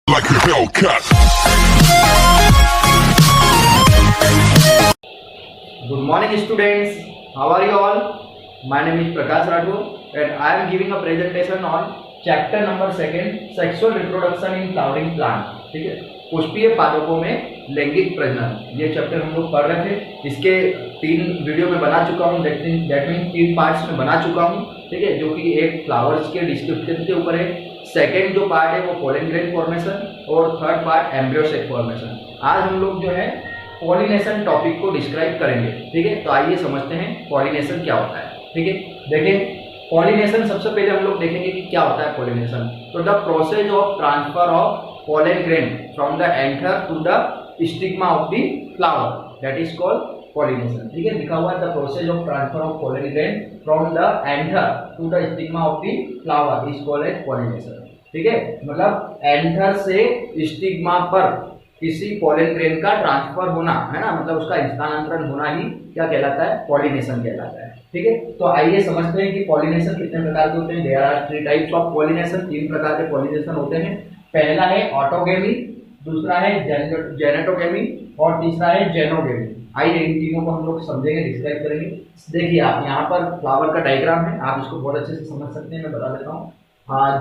like a Hellcat. Good morning, students. How are you all? My name is Prakash Rathore and I am giving a presentation on chapter number 2, sexual reproduction in flowering plant. ठीक है, पुष्पीय पादपों में लैंगिक प्रजनन, ये chapter हम लोग पढ़ रहे थे। इसके 3 वीडियो में बना चुका हूँ, दैट मीन 3 पार्ट्स में बना चुका हूँ। ठीक है, जो कि एक फ्लावर्स के डिस्क्रिप्शन के ऊपर है, सेकेंड जो पार्ट है वो पोलन ग्रेन फॉर्मेशन और third part embryo sac formation. आज हम लोग जो है पॉलिनेशन टॉपिक को डिस्क्राइब करेंगे। ठीक है, तो आइए समझते हैं पॉलिनेशन क्या होता है। ठीक है, देखिए पॉलिनेशन सबसे पहले हम लोग देखेंगे कि क्या होता है पॉलिनेशन। तो the process of transfer of pollen grain from the anther to the stigma of the flower, that is called pollination. ठीक है, लिखा हुआ है the process of transfer of pollen grain from the anther to the stigma of the flower is called as pollination. ठीक है, मतलब anther से stigma पर किसी पोलन ग्रेन का ट्रांसफर होना है ना, मतलब उसका स्थानांतरण होना ही क्या कहलाता है, पॉलिनेशन कहलाता है। ठीक है, तो आइए समझते हैं कि पॉलिनेशन कितने प्रकार के होते हैं। There are 3 types of pollination, 3 प्रकार के पॉलिनेशन होते हैं। पहला है ऑटोगेमी, दूसरा है जेनेटोगेमी और तीसरा है जेनोगेमी। आइए इन तीनों को हम लोग समझेंगे, डिस्क्राइब करेंगे। देखिए आप यहाँ पर फ्लावर का डायग्राम है, आप इसको बहुत अच्छे से समझ सकते हैं, मैं बता देता हूँ।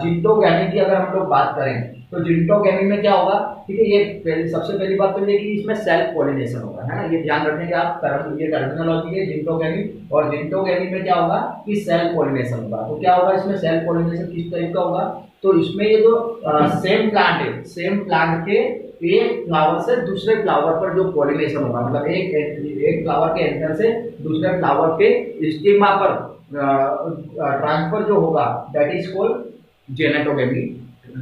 जिंटोगेमी की अगर हम लोग बात करें तो जिंटोगेमी में क्या होगा, ठीक है, ये सबसे पहली बात तो ये कि इसमें सेल्फ पॉलिनेशन होगा, है ना, ये ध्यान रखेंगे आप। ये टर्मिनोलॉजी है जिंटोगेमी, और जिंटोगेमी में क्या होगा कि सेल्फ पॉलिनेशन होगा। तो क्या होगा इसमें सेल्फ पॉलिनेशन किस टाइप का होगा, तो इसमें ये जो सेम प्लांट है, सेम प्लांट के एक फ्लावर से दूसरे फ्लावर पर जो पॉलिनेशन होगा, मतलब एक फ्लावर के एंथर से दूसरे फ्लावर के स्टिग्मा पर ट्रांसफर जो होगा, दैट इज कॉल्ड जेनेटोगेमी।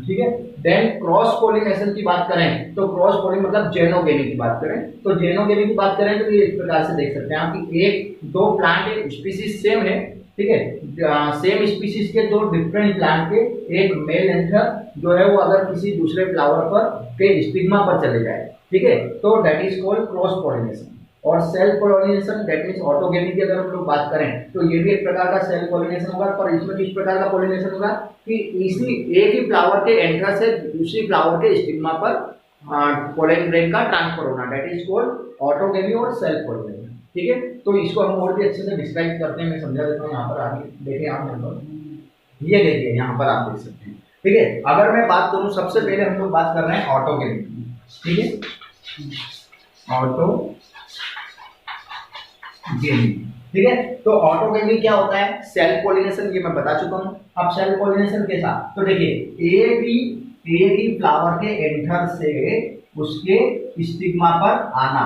ठीक है, देन क्रॉस पॉलिनेशन की बात करें तो क्रॉस पॉलिन मतलब जेनोगेमी की बात करें तो जेनोगेमी की बात करें तो ये इस प्रकार से देख सकते हैं आप कि एक दो प्लांट है, स्पीसीज सेम है, ठीक है, सेम स्पीसीज के दो डिफरेंट प्लांट के एक मेल एंथर जो है वो अगर किसी दूसरे फ्लावर पर के स्टिग्मा पर चले जाए, ठीक है, तो that is called cross pollination. और self pollination that means autogamy की अगर हम लोग बात करें तो ये भी एक प्रकार का सेल्फ पॉलिनेशन होगा, पर इसमें किस प्रकार का पॉलिनेशन होगा कि इसी एक ही फ्लावर के एंथर से दूसरी फ्लावर के स्टिग्मा पर पोलन ग्रेन का ट्रांसफर होना, दैट इज कॉल्ड ऑटोगेमी और सेल्फ पॉलिनेशन। ठीक है, तो इसको हम और भी अच्छे से डिस्क्राइब करते हैं, मैं समझा देता हूँ। यहाँ पर आगे देखिए आप, यहाँ पर ये देखिए, यहाँ पर आप देख सकते हैं। ठीक है, अगर मैं बात करूँ सबसे पहले हम लोग बात कर रहे हैं ऑटोगेमी की। ठीक है, ऑटोगेमी, ठीक है, तो ऑटोगेमी क्या होता है, सेल्फ पॉलिनेशन, ये मैं बता चुका हूँ। अब सेल्फ पॉलिनेशन के साथ तो देखिए एक ही फ्लावर के एंथर से उसके स्टिग्मा पर आना,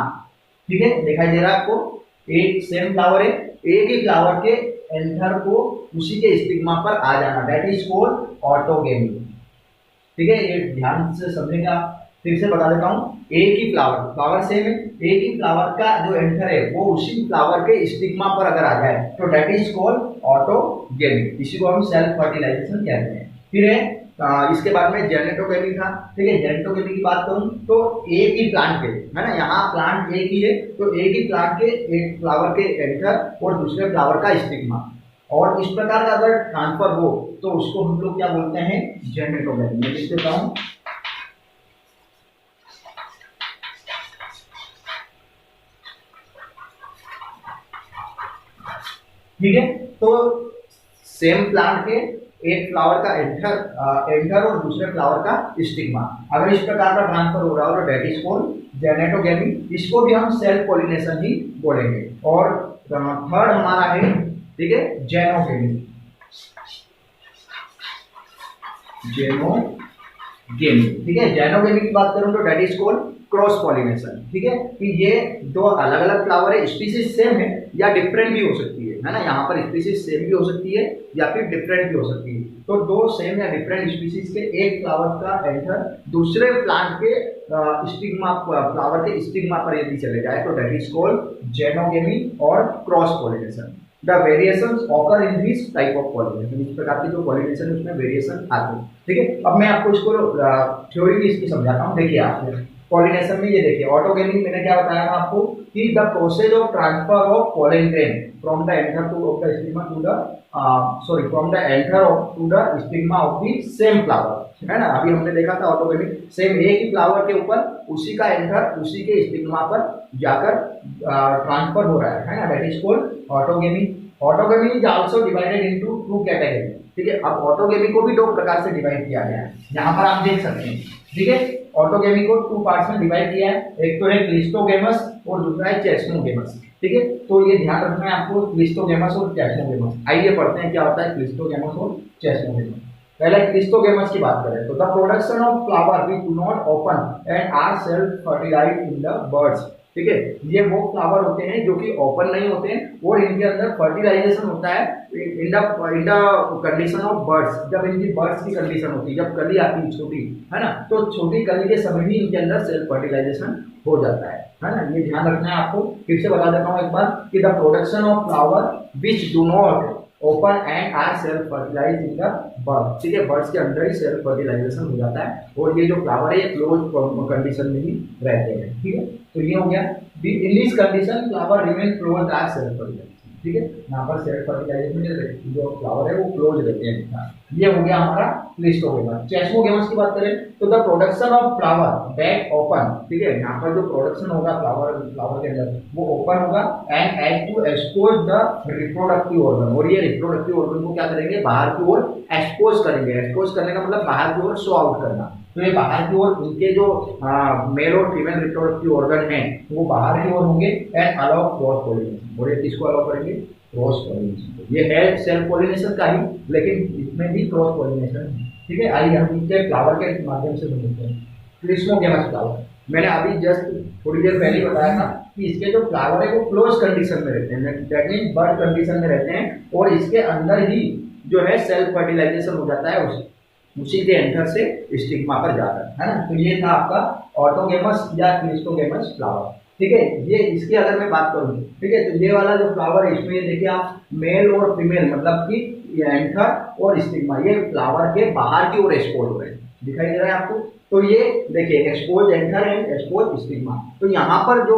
ठीक है, दिखाई दे रहा है आपको, एक सेम फ्लावर है, एक ही फ्लावर के एंथर को उसी के स्टिग्मा पर आ जाना, दैट इज कॉल्ड ऑटोगेमी। ठीक है, ये ध्यान से समझेंगे आप। फिर से बता देता हूँ, एक ही फ्लावर सेम है, एक ही फ्लावर का जो एंथर है वो उसी फ्लावर के स्टिग्मा पर अगर आ जाए तो दैट इज कॉल्ड ऑटोगेमी, इसी को हम सेल्फ फर्टिलाइजेशन कहते हैं। फिर है इसके बाद में जेनेटोगेमी था। ठीक है, जेनेटोगेमी की बात करूं तो एक ही प्लांट के, है ना, यहाँ प्लांट एक ही है, तो एक ही प्लांट के एक फ्लावर के एंथर और दूसरे फ्लावर का स्टिग्मा, और इस प्रकार का अगर ट्रांसफर हो तो उसको हम लोग क्या बोलते हैं, जेनेटोगेमी। मैं लिख देता हूँ, ठीक है, तो सेम प्लांट के एक फ्लावर का एंथर और दूसरे फ्लावर का स्टिग्मा, अगर इस प्रकार का ट्रांसफर हो रहा हो तो दैट इज कॉल्ड जेनेटोगेमी, इसको भी हम सेल्फ पॉलिनेशन ही बोलेंगे। और थर्ड हमारा है, ठीक है, जेनोगेमी। ठीक है, जेनोगेमी की बात करूं तो that is called cross pollination. ठीक है, कि ये दो अलग अलग फ्लावर है, स्पीसीज सेम है या डिफरेंट भी हो सकती है ना, यहाँ पर स्पीसीज सेम भी हो सकती है या फिर डिफरेंट भी हो सकती है। तो दो सेम या डिफरेंट स्पीसीज के एक फ्लावर का एंथर दूसरे प्लांट के स्टिग्मा, फ्लावर के स्टिग्मा पर यदि चले जाए तो दैट इज कॉल्ड जेनोगेमी और cross pollination. The variations occur in this type of pollination, इस प्रकार की जो पॉलिनेशन उसमें वेरिएशन आते हैं। ठीक है, अब मैं आपको इसको थ्योरी भी इसकी समझाता हूँ। देखिए आप पॉलिनेशन में ये देखिए, ऑटोगेमी मैंने क्या बताया था आपको कि the process of transfer of pollen grain from the anther to of the stigma to the from the anther of to the stigma of the same flower, है ना। अभी हमने देखा था ऑटोगेमी, सेम एक ही फ्लावर के ऊपर उसी का एंथर उसी के स्टिग्मा पर जाकर ट्रांसफर हो रहा है ना, that is called autogamy. Autogamy is also divided into two category, ठीक है। अब ऑटोगेमी को भी दो प्रकार से डिवाइड किया गया है, यहाँ पर आप देख सकते हैं, ठीक है। ऑटोगेमी को टू पार्ट्स में डिवाइड किया है, एक तो है क्लिस्टोगेमस और दूसरा है चेस्मोगेमस, ठीक है। तो ये ध्यान रखना है आपको, क्लिस्टोगेमस और चेस्मोगेमस। आइए पढ़ते हैं क्या होता है क्लिस्टोगेमस और चेस्मोगेमस। पहले क्लिस्टोगेमस की बात करें तो the production of flower which do not open and are self fertilized in the birds, ठीक है। ये वो फ्लावर होते हैं जो कि ओपन नहीं होते हैं और इनके अंदर फर्टिलाइजेशन होता है in the condition of birds. जब इनकी बर्ड्स की कंडीशन होती है, जब कली आती है छोटी, है ना, तो छोटी कली के समय भी इनके अंदर सेल्फ फर्टिलाइजेशन हो जाता है ना। ये ध्यान रखना है आपको। फिर से बता देता हूँ एक बार कि the production of flower which do not open and are self fertilize in the bird, ठीक है। बर्ड्स के अंदर ही सेल्फ फर्टिलाइजेशन हो जाता है और ये जो फ्लावर है ये क्लोज कंडीशन में ही रहते हैं, ठीक है। तो ये हो गया in this condition flower remain close as self fertilization, ठीक है। यहाँ पर सेल्फ फर्टिलाइजेशन जो फ्लावर है वो क्लोज रहते हैं। ये हो गया हमारा क्लिस्टोगेमस। चेस्मोगेमस की बात करें तो the production of flower that open, ठीक है। यहाँ पर जो प्रोडक्शन होगा फ्लावर के अंदर वो ओपन होगा and as to expose the reproductive organ, और ये रिप्रोडक्टिव ऑर्गन को क्या करेंगे, बाहर की ओर एक्सपोज करेंगे। एक्सपोज करने का मतलब बाहर की ओर शो आउट करना। तो ये बाहर की ओर इनके जो मेल और फीमेल रिप्रोडक्टिव ऑर्गन है वो बाहर की ओर होंगे एंड अलाउ क्रॉस पॉलिनेशन, और ये किसको अलाउ करेंगे, क्रॉस पॉलिनेशन। ये है सेल्फ पॉलिनेशन का ही, लेकिन इसमें भी क्रॉस पॉलिनेशन है, ठीक है। आइए हम इसके फ्लावर के माध्यम से समझते हैं क्लिस्टोगेमस फ्लावर। मैंने अभी जस्ट थोड़ी देर पहले बताया था कि इसके जो फ्लावर है वो क्लोज कंडीशन में रहते हैं, दैट मीन बर्ड कंडीशन में रहते हैं, और इसके अंदर ही जो है सेल्फ फर्टिलाइजेशन हो जाता है उसी के एंथर से स्टिग्मा पर जाकर, है ना। तो ये था आपका ऑटोगेमस या क्लिस्टोगेमस फ्लावर, ठीक है। ये इसकी अगर मैं बात करूँ, ठीक है, तो ये वाला जो फ्लावर है इसमें देखिए आप मेल और फीमेल मतलब कि एंथर और स्टिग्मा ये फ्लावर के बाहर की ओर एक्सपोज हो रहे हैं, दिखाई दे रहा है आपको। तो ये देखिए expose anther and expose stigma. तो यहाँ पर जो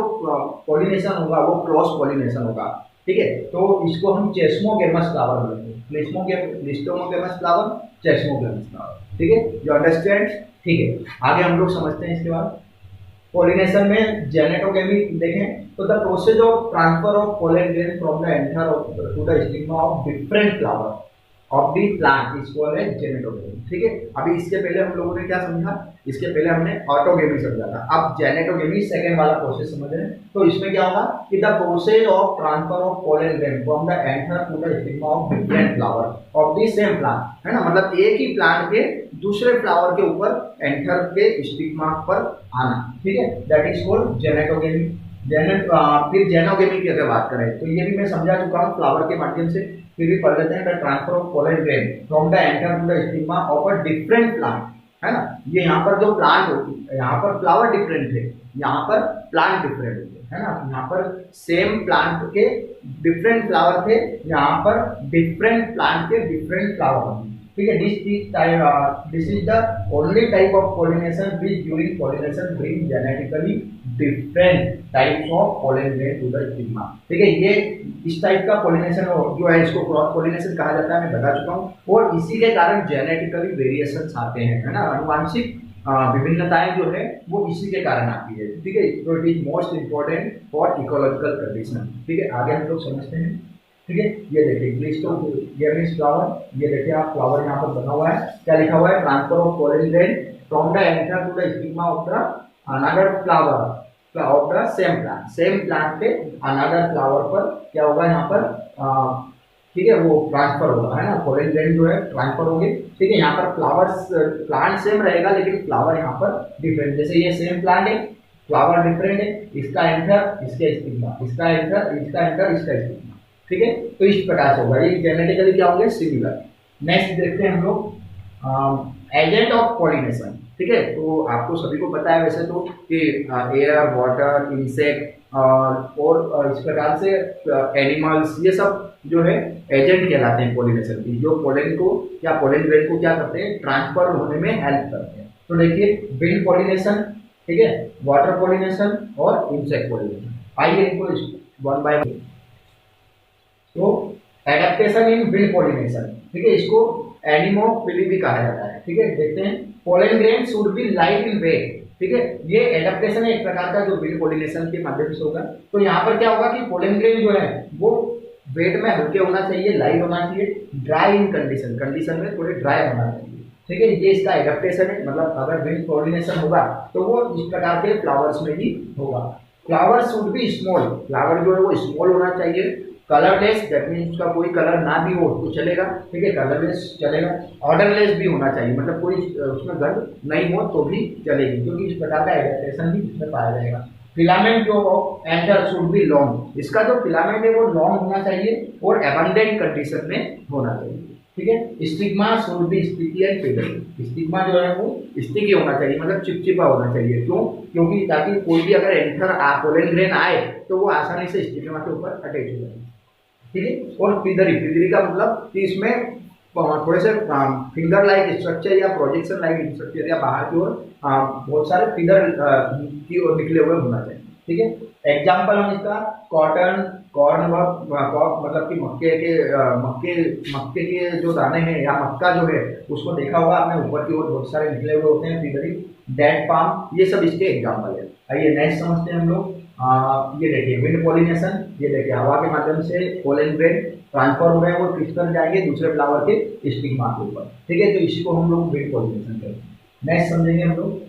पॉलिनेशन होगा वो क्रॉस पॉलिनेशन होगा, ठीक है। तो इसको हम चेस्मोगेमस फ्लावर बोलेंगे, क्लिस्टोगेमस फ्लावर, चेस्मोगेमस फ्लावर, ठीक है। यू अंडरस्टैंड, ठीक है। आगे हम लोग समझते हैं इसके बाद पॉलिनेशन में जेनेटोगेमी देखें तो the process of transfer of pollen grain from the anther to the stigma of different flower of the plant is called as geitonogamy, ठीक है। अभी इसके पहले हम लोगों ने क्या समझा, इसके पहले हमने ऑटोगेमी समझा था, अब जेनेटोगेमी सेकंड वाला प्रोसेस समझ रहे हैं। तो इसमें क्या होगा कि the process of transfer of pollen grain from the anther to the stigma of different flower of the same plant, है ना, मतलब एक ही प्लांट के दूसरे फ्लावर के ऊपर एंथर के स्टिग्मा पर आना, ठीक है, दैट इज कॉल्ड जेनेटोगेमी। फिर जेनोगेमी की अगर बात करें तो ये भी मैं समझा चुका हूँ फ्लावर के माध्यम से, फिर भी पढ़ लेते हैं the transfer of pollen grain from the anther to the stigma of a different plant, है ना। ये यहाँ पर जो प्लांट होती है, यहाँ पर फ्लावर डिफरेंट है, यहाँ पर प्लांट डिफरेंट है ना। यहाँ पर सेम प्लांट के डिफरेंट फ्लावर थे, यहाँ पर डिफरेंट प्लांट के डिफरेंट फ्लावर होंगे, ठीक है। This is the only type of pollination which during pollination bring genetically different types of pollen grain to the stigma, ठीक है। ये इस टाइप का पॉलिनेशन जो है इसको क्रॉस पॉलिनेशन कहा जाता है, मैं बता चुका हूँ, और इसी के कारण जेनेटिकली वेरिएशंस आते हैं, है ना। आनुवांशिक विभिन्नताएं जो है वो इसी के कारण आती है, ठीक है। तो it is most important for ecological condition, ठीक है। आगे हम लोग समझते हैं, ठीक है। ये देखिए क्लिस्टोगेमस फ्लावर, ये देखिए आप फ्लावर यहाँ पर बना हुआ है, क्या लिखा हुआ है, transfer of pollen grain from the anther to the stigma of the another flower of the same plant पे अनदर फ्लावर पर क्या होगा यहाँ पर, ठीक है, वो ट्रांसफर होगा, है ना। पोलन ग्रेन जो है ट्रांसफर होंगे, ठीक है। यहाँ पर फ्लावर्स प्लांट सेम रहेगा लेकिन फ्लावर यहाँ पर डिफरेंट, जैसे ये सेम प्लांट है, फ्लावर डिफरेंट है, इसका एंथर इसके स्टिग्मा, इसका एंथर इसका स्टिग्मा, ठीक है। तो इस प्रकार से होगा, ये जेनेटिकली क्या होंगे, सिमिलर। नेक्स्ट देखते हैं हम लोग एजेंट ऑफ पॉलिनेशन, ठीक है। तो आपको सभी को पता है वैसे तो कि एयर, वाटर, इंसेक्ट और इस प्रकार से एनिमल्स ये सब जो है एजेंट कहलाते हैं पॉलिनेशन की, जो पोलन को या पोलन ग्रेन को क्या करते हैं, ट्रांसफर होने में हेल्प करते हैं। तो देखिए विंड पॉलिनेशन, ठीक है, वाटर पॉलिनेशन और इंसेक्ट पॉलिनेशन। आइए इनको वन बाय वन। तो एडेप्टेशन इन विंड पॉलिनेशन, ठीक है, इसको एनिमोफिली भी कहा जाता है, ठीक है। देखते हैं, pollen grain should be light in weight, ठीक है, ये एडेप्टेशन है एक प्रकार का जो विंड पॉलिनेशन के माध्यम से होगा। तो यहाँ पर क्या होगा कि पोलन ग्रेन जो है वो वेट में हल्के होना चाहिए, लाइट होना चाहिए, ड्राई इन कंडीशन में थोड़े ड्राई होना चाहिए, ठीक है। ये इसका एडेप्टेशन है, मतलब अगर विंड पॉलिनेशन होगा तो वो इस प्रकार के फ्लावर्स में ही होगा। Flower should be small, flower जो है वो स्मॉल होना चाहिए, कलरलेस, दैट मीन्स उसका कोई कलर ना भी हो तो चलेगा, ठीक है, कलरलेस चलेगा। ऑर्डरलेस भी होना चाहिए, मतलब कोई उसमें गंध नहीं हो तो भी चलेगी, क्योंकि इस प्रकार का एडेप्टेशन भी इसमें पाया जाएगा। फिलामेंट जो एंटर शुड बी लॉन्ग, इसका जो फिलामेंट है वो लॉन्ग होना चाहिए और एबंडेंट कंडीशन में होना चाहिए, ठीक है। Stigma should B sticky and figure, stigma जो है वो स्टिकी होना चाहिए, मतलब चिपचिपा होना चाहिए। क्यों? क्योंकि ताकि कोई भी अगर एंटर पोलन ग्रेन आए तो वो आसानी से स्टिग्मा के ऊपर अटैच हो जाए, ठीक है। और फिदरी का मतलब कि इसमें थोड़े से फिंगर लाइक स्ट्रक्चर या प्रोजेक्शन लाइक स्ट्रक्चर या बाहर की ओर बहुत सारे फिदर की ओर निकले हुए होना चाहिए, ठीक है। एग्जाम्पल हम इसका कॉटन, कॉर्न मतलब कि मक्के के जो दाने हैं या मक्का जो है उसको देखा होगा आपने, ऊपर की ओर बहुत सारे निकले हुए होते हैं फिदरी, डेट पाम, ये सब इसके एग्जाम्पल है। आइए नेक्स्ट समझते हैं हम लोग। ये देखिए विंड पॉलिनेशन, ये देखिए हवा के माध्यम से पोलन ग्रेन ट्रांसफर हो रहे हैं, वो किस तरह जाएंगे दूसरे फ्लावर के स्टिग्मा के ऊपर, ठीक है। तो इसी को हम लोग विंड पॉलिनेशन कहते हैं। नेक्स्ट समझेंगे हम लोग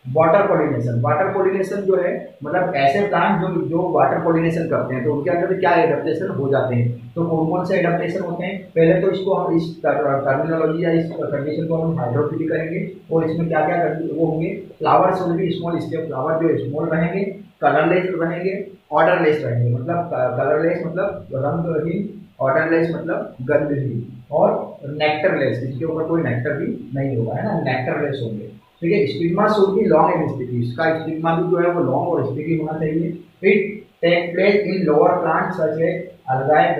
वाटर पॉलिनेशन। वाटर पॉलिनेशन जो है मतलब ऐसे प्लांट जो वाटर पॉलिनेशन करते हैं तो उनके अंदर क्या एडेप्टेशन हो जाते हैं। तो कौन कौन से एडेप्टेशन होते हैं? पहले तो इसको हम इस टर्मिनोलॉजी या इस कंडीशन को हम हाइड्रोफिली करेंगे, और इसमें क्या क्या वो होंगे, फ्लावर्स विल बी स्मॉल, इसके फ्लावर जो स्मॉल रहेंगे, कलरलेस रहेंगे, ऑर्डरलेस रहेंगे, मतलब कलरलेस मतलब रंगहीन, ऑर्डरलेस मतलब गंधहीन, और नेक्टरलेस, इसके ऊपर कोई नेक्टर भी नहीं होगा, है ना, नेक्टरलेस होंगे, ठीक है। Stigma should be long and sticky, इसका स्टिग्मा भी जो है वो लॉन्ग और स्टिकी होना चाहिए। It take place in lower plant such as algae,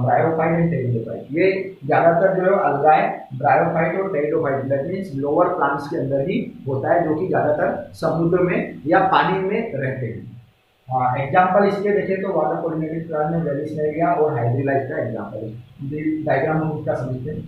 bryophyte and pteridophyte, ये ज्यादातर जो है अल्गाए, ब्रायोफाइट और pteridophyte that means lower plants के अंदर ही होता है, जो कि ज्यादातर समुद्र में या पानी में रहते हैं। एग्जाम्पल इसके देखें तो वाटर पॉलिनेटेड प्लांट में वेलिस्नेरिया और हाइड्रिलाइज का एग्जाम्पल है। डायग्राम हम इसका समझते हैं।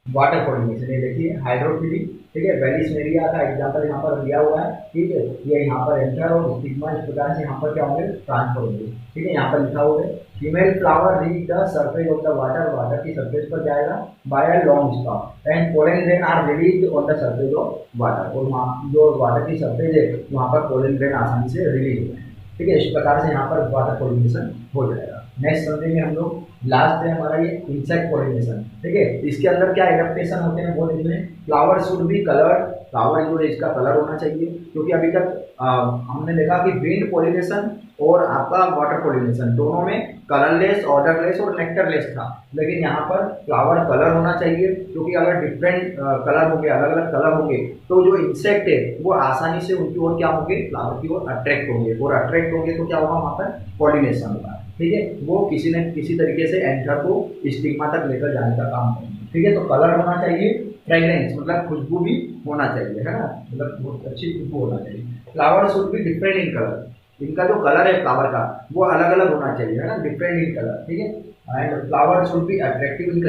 वाटर पॉलिनेशन, ये देखिए हाइड्रोफिली, ठीक है, वेलिस्नेरिया का एग्जांपल यहाँ पर दिया हुआ है, ठीक है। ये यहाँ पर एंटर और स्टिग्मा इस प्रकार से यहाँ पर क्या होंगे, ट्रांसफर होंगे, ठीक है। यहाँ पर लिखा हुआ है female flower reach the surface of the water, water की सरफेस पर जाएगा by a long stalk and pollen grain are release on the surface of water, और वहाँ जो वाटर की सरफेस है वहाँ पर पोलन ग्रेन आसानी से रिलीज हो जाए, ठीक है। इस प्रकार से यहाँ पर वाटर पॉलिनेशन हो जाएगा। नेक्स्ट समझेंगे हम लोग, लास्ट है हमारा ये इंसेक्ट पॉलिनेशन, ठीक है। इसके अंदर क्या एडेप्टेशन होते हैं वो देखते हैं। Flower should be coloured, flower जो है इसका कलर होना चाहिए, क्योंकि अभी तक हमने देखा कि विंड पॉलिनेशन और आपका वाटर पॉलिनेशन दोनों में कलरलेस, ऑर्डरलेस और नेक्टरलेस था, लेकिन यहाँ पर फ्लावर कलर होना चाहिए, क्योंकि अगर डिफरेंट कलर होंगे, अलग अलग कलर होंगे तो जो इंसेक्ट है वो आसानी से उनकी ओर क्या होंगे, फ्लावर की ओर अट्रैक्ट होंगे, और अट्रैक्ट होंगे तो क्या होगा, वहाँ पर पॉलिनेशन होगा, ठीक है। वो किसी न किसी तरीके से एंथर को स्टिग्मा तक लेकर जाने का काम करेंगे, ठीक है। तो कलर होना चाहिए, फ्रेग्रेंस मतलब खुशबू भी होना चाहिए, है ना, मतलब बहुत अच्छी खुशबू होना चाहिए। Flower should be different in colour, इनका जो कलर है फ्लावर का वो अलग अलग होना चाहिए, है ना, डिफरेंट इन कलर, ठीक है। And flower should be attractive in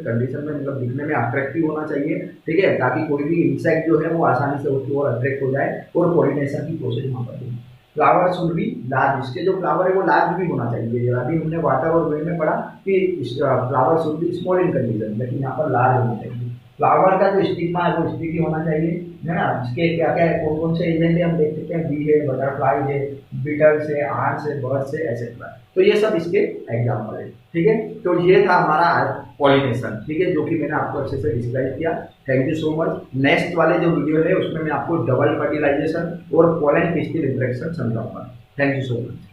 condition में मतलब दिखने में अट्रैक्टिव होना चाहिए, ठीक है, ताकि कोई भी इंसेक्ट जो है वो आसानी से उसकी ओर अट्रैक्ट हो जाए और पॉलिनेशन की प्रोसेस वहाँ पर हो। फ्लावर शुड बी लार्ज, इसके जो फ्लावर है वो लार्ज भी होना चाहिए। अभी हमने वाटर और वेव में पढ़ा कि flower should be small in condition, लेकिन यहाँ पर लार्ज होना चाहिए। फ्लावर का जो स्टिग्मा है वो स्टिकी होना चाहिए, है ना। इसके क्या क्या है, कौन कौन से एजेंट है हम देख सकते हैं, बी है, बटरफ्लाई है, बीटल्स है, आंट्स है, बर्ड्स है, एटसेट्रा। तो ये सब इसके एग्जाम्पल है, ठीक है। तो ये था हमारा पॉलिनेशन, ठीक है, जो कि मैंने आपको अच्छे से डिस्क्राइब किया। Thank you so much. Next वाले जो वीडियो है उसमें मैं आपको डबल फर्टिलाइजेशन और पोलन क्रिस्टल इंटरेक्शन समझाऊंगा। Thank you so much.